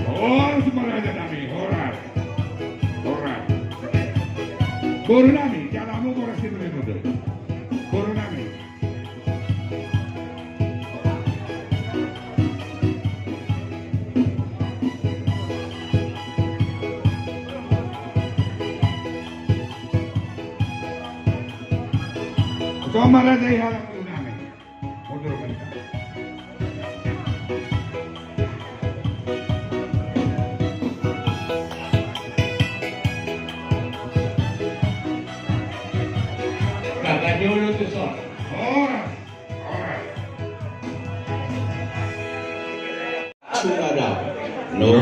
Oh, semuanya nami, horas. Borunami, jalamu horas itu itu. Borunami. Tomara dai halam unami. Mundur mereka. Kakaknya udah tuh son. Horas. Sunada. No.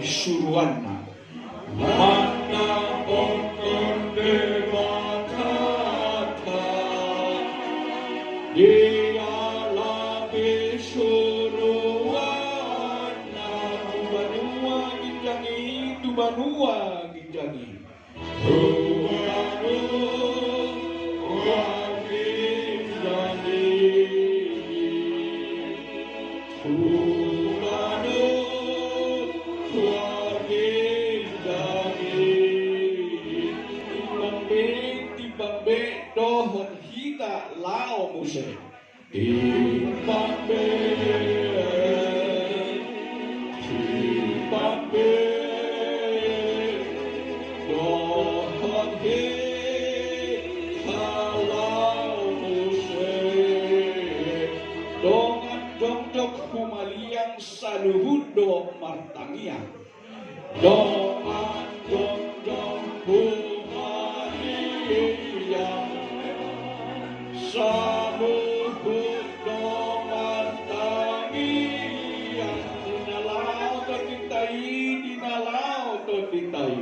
Suruhan mana otot debatata dia lapi suruhan tubanua gijangi dohon hita lao muse Tipambe dohon hita lao muse dongan jongjok humaliang saluhud do martangiang dongan jongjok sabuhud dongan tangiang dinalau tertintai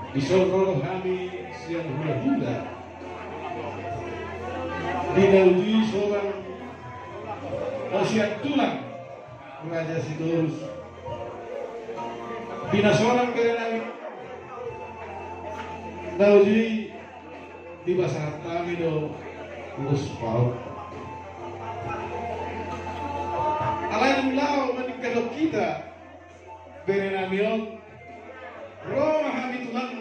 Disorong kami siang hula-hula dinaudi seorang wasiat tulang Raja Sidorus bina seorang kerenang naudi di basah kami do urus paut alain lau menikah kita berenamion Roma kami tulang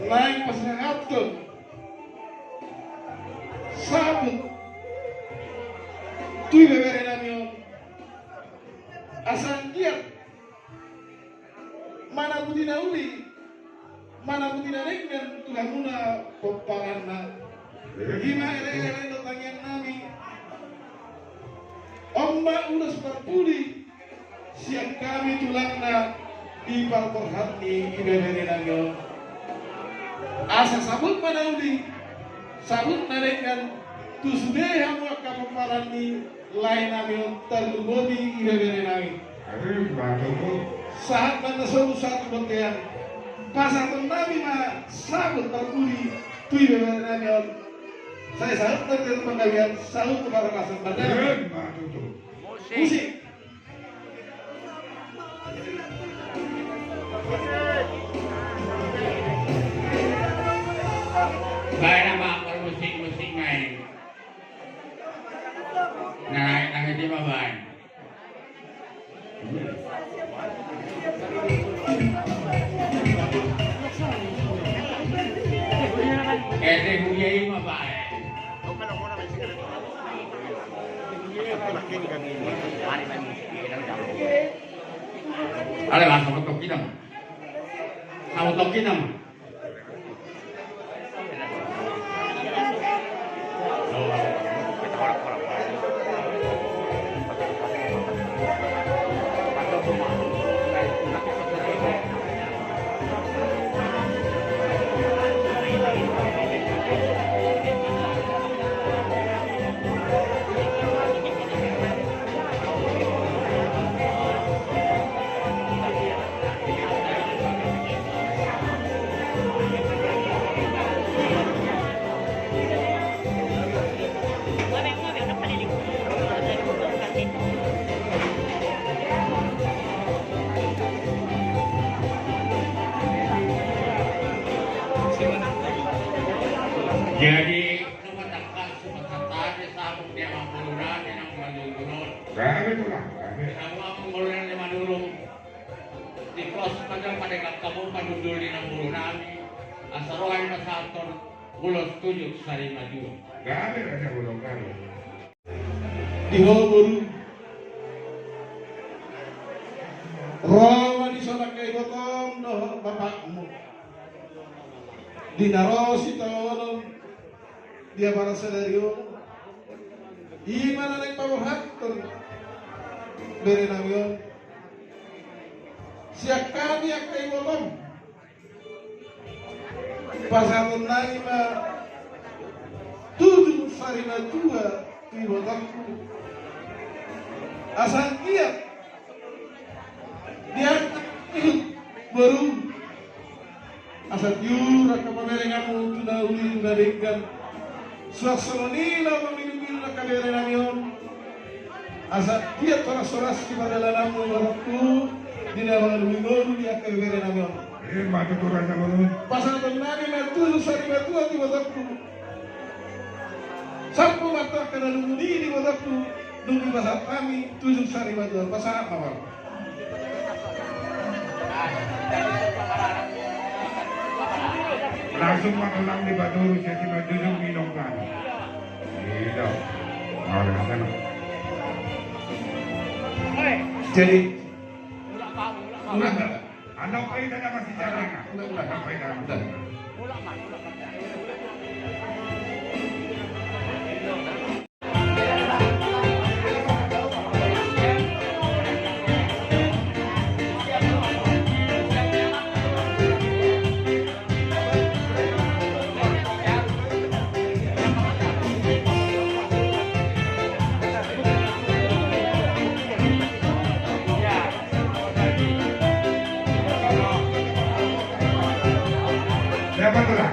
lain pasangatkan sabut tui bebere namion asal giat mana budina uli mana budina dengan tulang muna peparanna gimana ele-ele do tangian nami omba udah sepapuli siang kami tulangna di balkon hati ibebere namion asa sabut mana uli sabut narekan tusdeha mua kapaparani lain namion terlubobi ibebere nami saat mana satu bagian pasal nami ma sabut terkuli tu ibebere namion saya sabut terkuli penggawian sabut kepada pasal bandara musik Baik nama musik main. Nah, ini mah baik. Ete huyai mah baik. Ale masuk ke toki nama. Kamu toki nama. Jadi sumatangkas sumatantade sabuk dia mampuluran yang manulunod. Grabe ito lang. Grabe. Ang mga manguluran ni manulong di kos kadang pada kamu panudul di ng bulo namin. Asarohan na sa aton ulos tujuk sari maju. Grabe na siya bulong. Grabe. Dihoburu Roma di sana kay botom no bapakmu dinaro si tawanon dia para selerio imana nang pamuhatton bere namion siya kami ang kay botom pasaton nani ma tujuh sarina tua di botomku asal dia baru asal yura kamamerengamu tuna uli nadengkan suasana nila memilih na kamerenamion asal dia toras-toras kepada lalamu waktu di dalam luminoru dia kamerenamion Matuturan sa bulong. pasal tenagi metu sari metu di waktu sampu mata kena lumuni di waktu nunggu pasal kami 7 sari metu pasal awal Langsung matulang di Baturo siya si Madudong Minongkan. Dito. Mawala na ka na. jadi Ano kayo na naman si Jarang? Ano kayo na naman? Siapa tuh lah?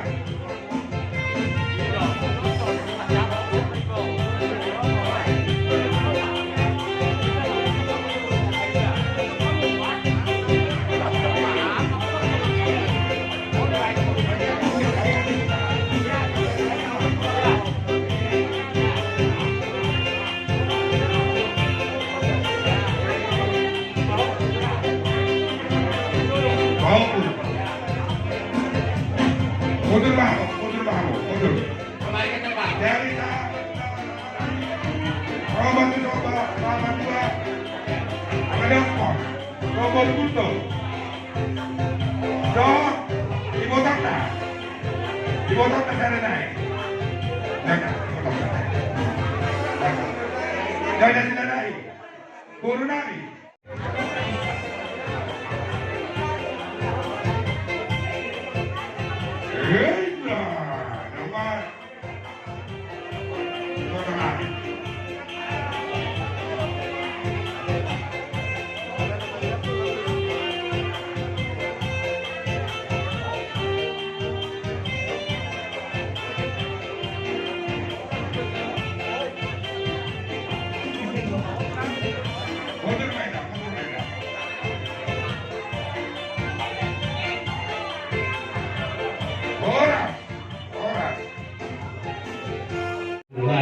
Mundur bang, mundur. Kembali ke tempat. Dari nomor 2, nomor 2, ada sport, nomor 1, ibu dokter dari naik, jangan sila naik, guru nabi.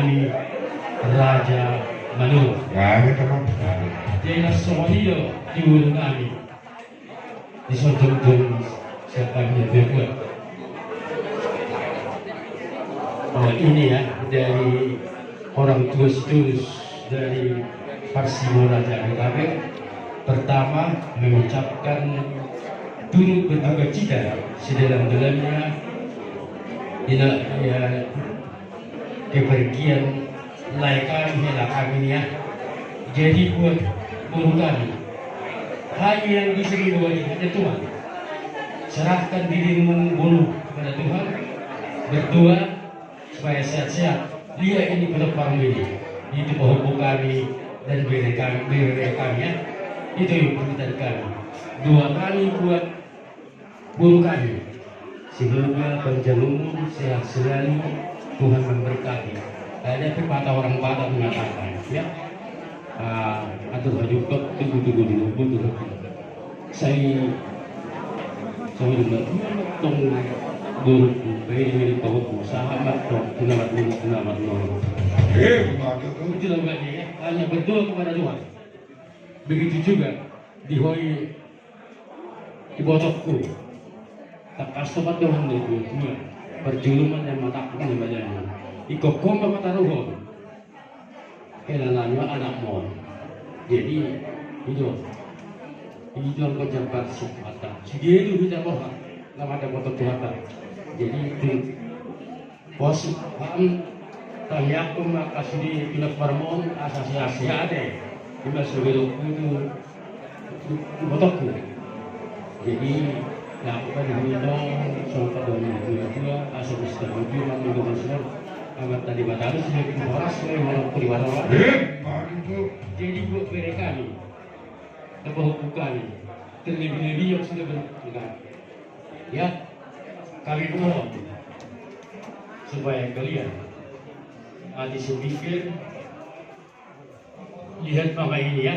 Kami Raja Manu. Grabe teman. Dia sonido di ulung kami. Di sodong-dong siapa yang berbuat. Ini ya dari orang tulus-tulus dari Parsimo Raja PKB. Pertama mengucapkan turut berduka cita sedalam-dalamnya kepergian laikan hela kami ya. Jadi buat guru kami hanya yang bisa dibuat hanya Tuhan. Serahkan dirimu guru kepada Tuhan, berdoa supaya sehat-sehat. Lihat ini pelepam ini, itu pohon kami dan beri kami ya. Itu yang permintaan kami. Doa kami buat guru kami, semoga panjang umur, sehat selalu, Tuhan memberkati. Ada pepatah orang Batak mengatakan, ya, aduh juga tunggu dulu. Saya juga tong guruku, ini bawaku, sahabat dok, tunamat nol. Matutu. Itu lagi ya, hanya berdoa kepada Tuhan. Begitu juga di hoi di botokku. Tak kastopat Tuhan dari dua perjuluman yang mataku yang banyaknya. Ikokom mata roho. Kelalanya anakmu. Jadi itu kau jabat sifat. Dia itu bisa bohong. Nama ada botok Tuhan. Jadi itu posisi tanya aku makasih di pilek hormon asasi ada. Di seluruh itu botokku. Jadi ya aku kan diminum sampai 2022 asal bisa berjuang minggu besar. Amat tadi batal sudah dihoras oleh orang periwara. Matutu. Jadi buat mereka ni, apa hukum kami terlebih-lebih yang sudah berpegang. Ya, kami mohon supaya kalian hati sepikir lihat mama ini ya.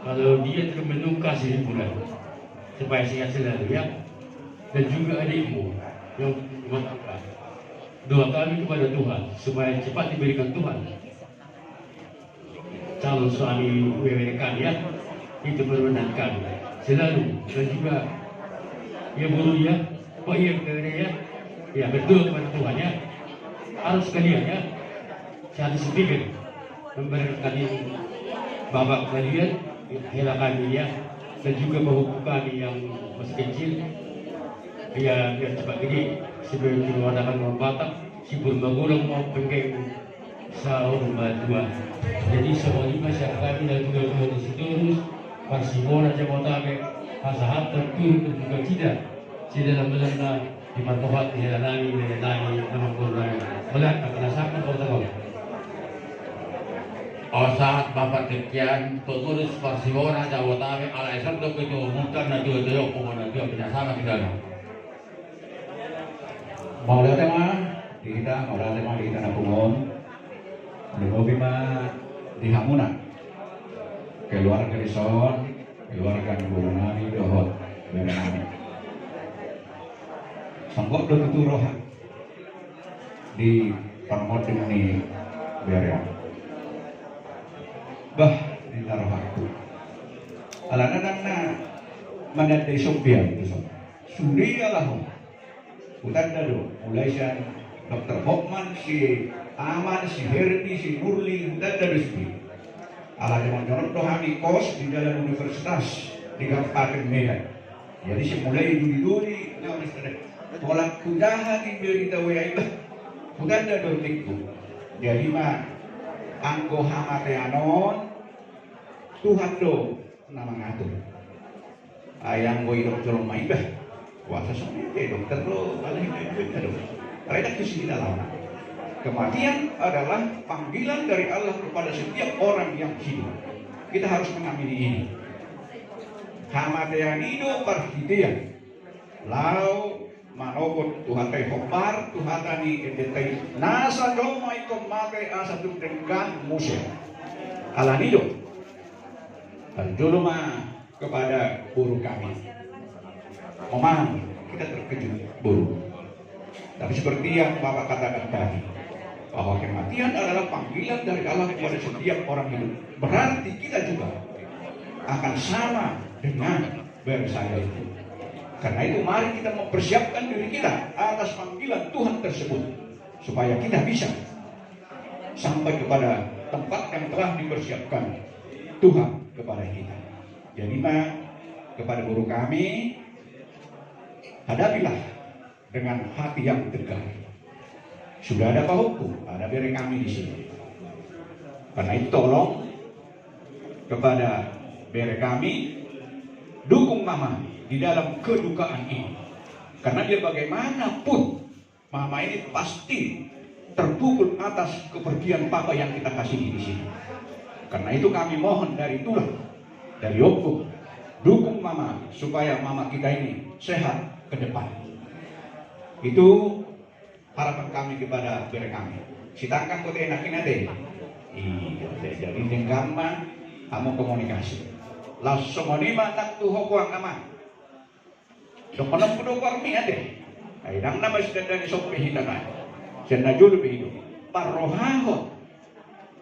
Kalau dia termenungkah 1000 bulan supaya sehat selalu ya. Dan juga adikmu yang berdoa. Doa kami kepada Tuhan supaya cepat diberikan Tuhan calon suami WWK ya, itu permintaan kami selalu. Dan juga ya guru ya, Pak yang ya betul kepada Tuhan ya, harus kalian ya satu sepikir memberikan bapak kalian hela kami ya, dan juga bahu kami yang masih kecil ya biar cepat gede sebelum diwarnakan orang Batak si berbangun mau penggeng sahur dua. Jadi semua ini masyarakat kami dan juga di situ terus Parsimona Jabotabek Pasahat terturut dan juga tidak dalam benar di manfaat di nani nama kurang melihat merasakan protokol. Saat Bapak Tekian pengurus Parsimona Jabotabek ala esok itu bukan na juga doyok pokoknya dia bersama kita. Mau lihat tema kita na pungon di mobil mah di Hamuna keluarga Rison keluarga Guru Nani dohot Nani sangkot do tuturohan di pangmoding ni berian bah di tarohaku alana na manadai sobian itu suri alahu utan dado mulai siya Dr. Hokman, si Aman, si Herdi, si Murli, dan Dadusbi. Ala zaman kami kos di dalam universitas di Kabupaten Medan. Jadi si mulai duri-duri, tolak kudahan di berita WA bukan dadotikku. Jadi mah angko hamateanon Tuhan do nama ngatur. Ayang gue dokter maibah. Kuasa semuanya dokter lo, paling itu dong. Mereka di dalam kematian adalah panggilan dari Allah kepada setiap orang yang hidup. Kita harus mengamini ini. Hamateanido parhidean. Lau manobot Tuhan teh hopar Tuhan tani edetai nasa domai komate asa dengan musim. Alanido. Joloma kepada guru kami. Memang kita terkejut guru. Tapi seperti yang Bapak katakan tadi, bahwa kematian adalah panggilan dari Allah kepada setiap orang hidup. Berarti kita juga akan sama dengan bersaya itu. Karena itu mari kita mempersiapkan diri kita atas panggilan Tuhan tersebut, supaya kita bisa sampai kepada tempat yang telah dipersiapkan Tuhan kepada kita. Jadi kepada guru kami, hadapilah dengan hati yang tegar. Sudah ada Pak Hukum, ada beri kami di sini. Karena itu tolong kepada beri kami dukung Mama di dalam kedukaan ini. Karena dia bagaimanapun Mama ini pasti terpukul atas kepergian Papa yang kita kasihi di sini. Karena itu kami mohon dari Tuhan, dari Hukum, dukung Mama supaya Mama kita ini sehat ke depan. Itu harapan kami kepada bere kami. Sitakan kote enakin ade. Iya, jadi denggama kamu komunikasi. Langsung monima tak tuh hokuang aman. Dokonom kudo kormi ade. Ay nang namas na ni sok pihitakan. Siya na julo pihido. Parohahon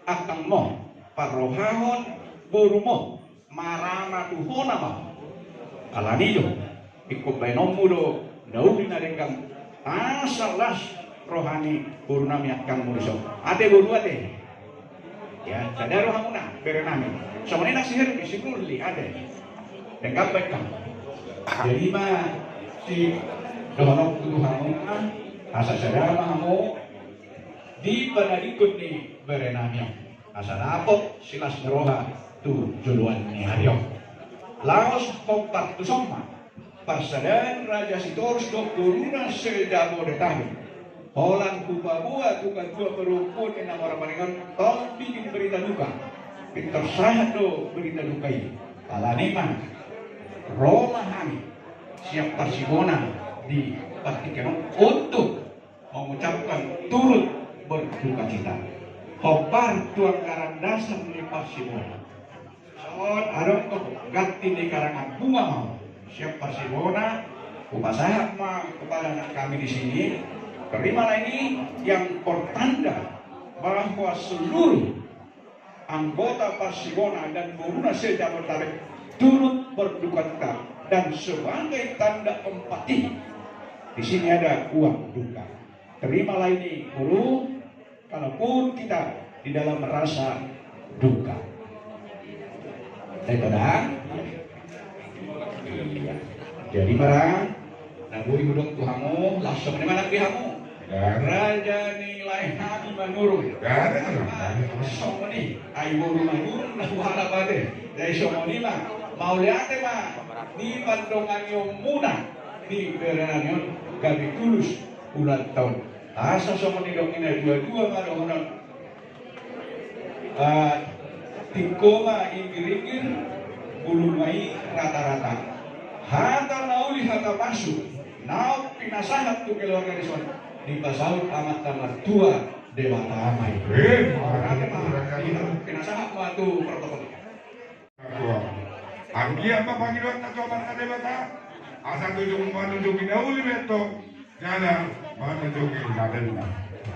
akang mo, parohahon buru mo, marana tuhona mo. Alaniyo, ikubainom mo do, dauli na rin kang asalas rohani buru nami akang murisok. Ate buru ate. Ya, sadaro hamuna, pero namin. So manina sihir bisigurli ate. Dan kapag ka. Jadi ma si dohonok tuduhamu asa sadara mo di panalikod ni berenamyo. Asa napot silas neroha tu juluan ni Haryo. Laos kompak tu soma. Pasadan Raja Sitors do kuruna sedamo detahe. Holang kupabua tukan dua perupun yang orang maringan tol bikin berita duka. Pintar sahat do berita duka ini. Palanima Roma kami siap Parsimona di Vatikan untuk mengucapkan turut berduka cita. Hopar tuang karandasan di Parsimona. Soal ada untuk ganti di karangan bunga mau. Siap Parsimona, upasahap ma kepada anak kami di sini. Terimalah ini yang pertanda bahwa seluruh anggota Parsimona dan Boruna Seja Bertarik turut berduka cita dan sebagai tanda empati di sini ada uang duka. Terimalah ini guru, kalaupun kita di dalam merasa duka. Daripada jadi para nabui hudok tuhamu langsung di mana pihamu. Raja nilai kami menurun. Somoni, ayu buru menurun, nahuala bade. Dari somoni mah, mau lihat mah di bandongan yang muda di berenang kami tulus ulang tahun. Asa somoni dong ini dua-dua marohona. Tikoma ingir-ingir bulu mai rata-rata. Hata nauli hata masuk. Nau pinasahat tu keluarga di sana. Di pasaut amat tamar tua dewata amai. Pinasahat matu protokol. Anggi apa panggilan atau apa dewata? Asal menunjukin nauli beto. Jangan menunjukin nadena.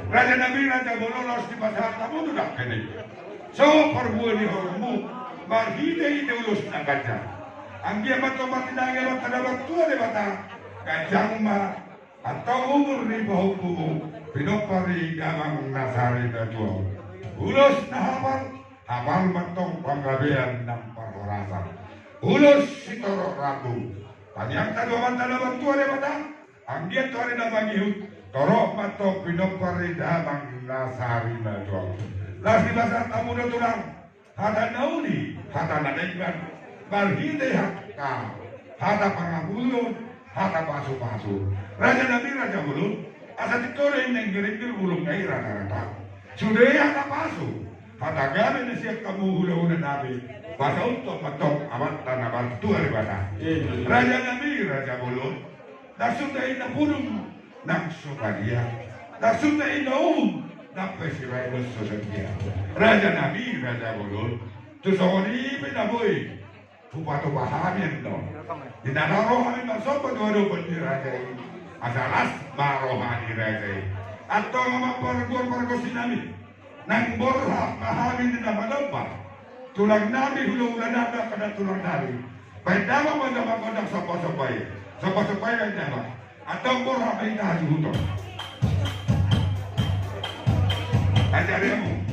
Raja Nabi Raja Bololos di pasahat tamu tu dah kene. So perbuat di hormu marhide ulus nak kaca. Anggi apa tomat tidak apa terdapat tua dewata. Kajang ma atau umur di bawah buku pinopari gamang nasari dua. Ulus nahapal hafal mentong panggabean nampar rasa. Ulus sitorok rabu. Panjang tadua terdapat tua dewata. Anggi itu ada nama gihut. Torok matong pinopari gamang nasari dua. Las di bahasa tamu dan tulang hata nauni hata nadaikan barhide hakka hata pangabulun hata pasu-pasu Raja Nabi Raja Bulun asa ditore yang gerik-gerik bulung ngai rata-rata sudah hata pasu hata gabe siap kamu hula-hula Nabi bahasa untuk matok amat tanah batu hari bahasa Raja Nabi Raja Bulun dah sudah ina bulung nang sukaria dah sudah ina Dapat sirai bersedia. Raja Nabi Raja Bulun, tu sahori penabui, upatu pahamin dong. Di dalam rohani masuk dua-dua benda raja ini. Asalas marohani raja ini. Atau ngomong pergor sinami, nang borha pahamin di nama lompat. Tulang Nabi hulu nada kena tulang Nabi. Baik dalam pada sopo-sopai yang dalam. Atau borha baiklah hutan. Ajaremu.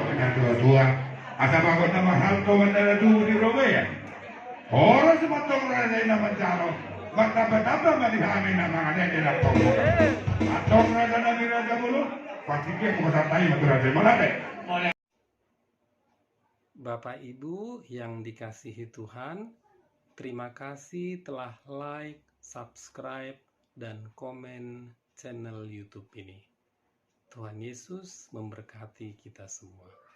dengan tua-tua. Asa bangun nama halto bandara dulu di Romea. Orang sematong rasa nama calo. Betapa madihami nama ada di dalam atong raja nabi raja bulu. Pasti dia kepada tayi matu raja mana deh. Bapak Ibu yang dikasihi Tuhan, terima kasih telah like, subscribe, dan komen channel YouTube ini. Tuhan Yesus memberkati kita semua.